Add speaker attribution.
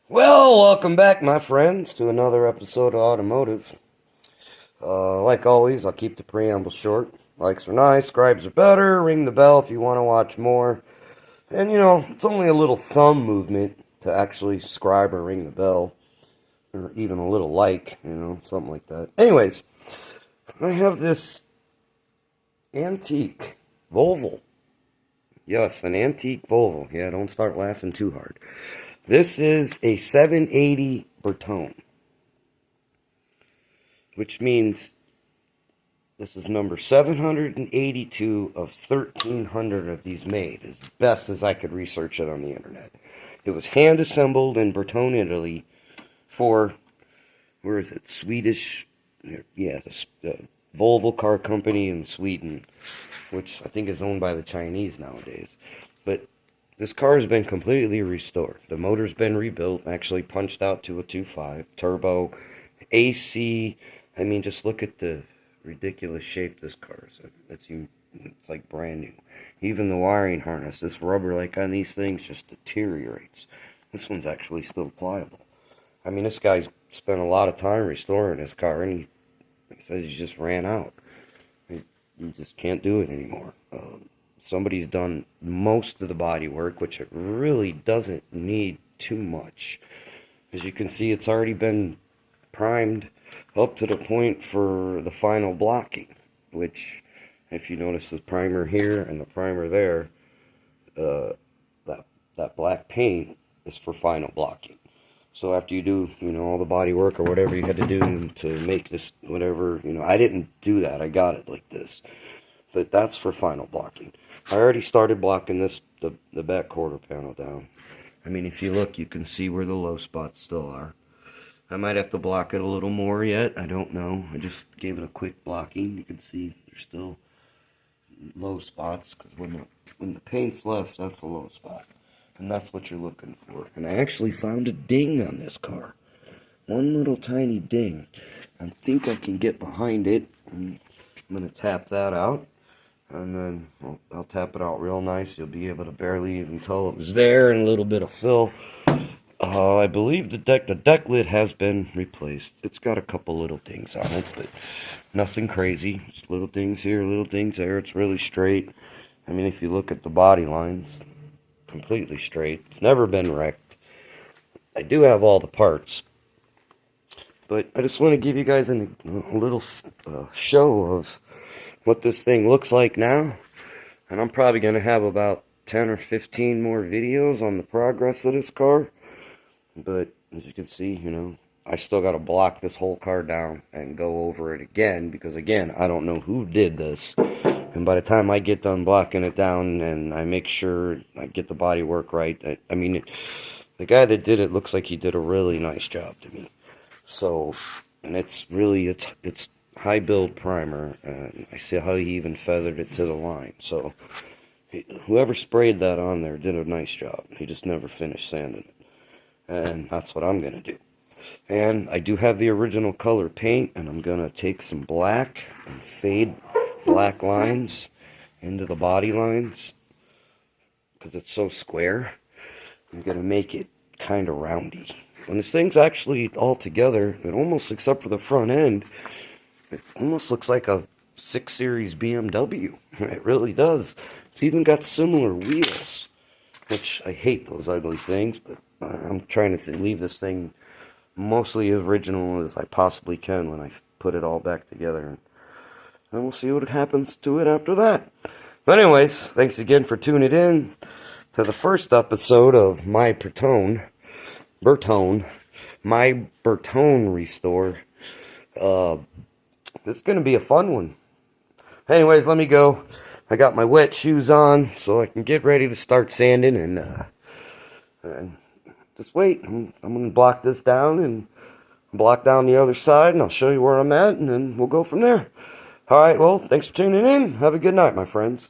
Speaker 1: Well, welcome back, my friends, to another episode of Automotive. Like always, I'll keep the preamble short. Likes are nice, scribes are better, ring the bell if you want to watch more. And, it's only a little thumb movement to actually scribe or ring the bell. Or even a little like, something like that. Anyways, I have this antique Volvo. Yes, an antique Volvo. Yeah, don't start laughing too hard. This is a 780 Berton, which means this is number 782 of 1,300 of these made, as best as I could research it on the internet. It was hand assembled in Berton, Italy, for, where is it, Swedish, yeah, the Volvo car company in Sweden, which I think is owned by the Chinese nowadays. But this car has been completely restored. The motor's been rebuilt, actually punched out to a 2.5, turbo, AC. I mean, just look at the ridiculous shape this car is. It's like brand new. Even the wiring harness, this rubber like on these things just deteriorates. This one's actually still pliable. I mean, this guy's spent a lot of time restoring this car, and he says he just ran out. He just can't do it anymore. Somebody's done most of the body work, which it really doesn't need too much. As you can see, it's already been primed up to the point for the final blocking, which, if you notice the primer here and the primer there, that black paint is for final blocking. So after you do, all the body work or whatever you had to do to make this, whatever, I didn't do that. I got it like this. But that's for final blocking. I already started blocking this, the back quarter panel down. I mean, if you look, you can see where the low spots still are. I might have to block it a little more yet. I don't know. I just gave it a quick blocking. You can see there's still low spots, because when the paint's left, that's a low spot. And that's what you're looking for. And I actually found a ding on this car. One little tiny ding. I think I can get behind it. I'm going to tap that out. And then I'll tap it out real nice. You'll be able to barely even tell it was there, and a little bit of fill. I believe the deck lid has been replaced. It's got a couple little dings on it, but nothing crazy. Just little dings here, little dings there. It's really straight. I mean, if you look at the body lines, completely straight. Never been wrecked. I do have all the parts, but I just want to give you guys a little show of what this thing looks like now. And I'm probably going to have about 10 or 15 more videos on the progress of this car. But as you can see, I still got to block this whole car down and go over it again, because again, I don't know who did this. And by the time I get done blocking it down and I make sure I get the body work right, I mean, the guy that did it looks like he did a really nice job to me. So, and it's really, it's high build primer, and I see how he even feathered it to the line. So whoever sprayed that on there did a nice job. He just never finished sanding it, and that's what I'm gonna do. And I do have the original color paint, and I'm gonna take some black and fade black lines into the body lines, because it's so square. I'm gonna make it kind of roundy. When this thing's actually all together, it almost, except for the front end, it almost looks like a 6 Series BMW. It really does. It's even got similar wheels, which I hate those ugly things, but I'm trying to leave this thing mostly as original as I possibly can when I put it all back together. And we'll see what happens to it after that. But anyways, thanks again for tuning in to the first episode of my Berton restore. This is going to be a fun one. Anyways, let me go. I got my wet shoes on so I can get ready to start sanding, and just wait. I'm going to block this down and block down the other side, and I'll show you where I'm at, and then we'll go from there. Alright, well, thanks for tuning in. Have a good night, my friends.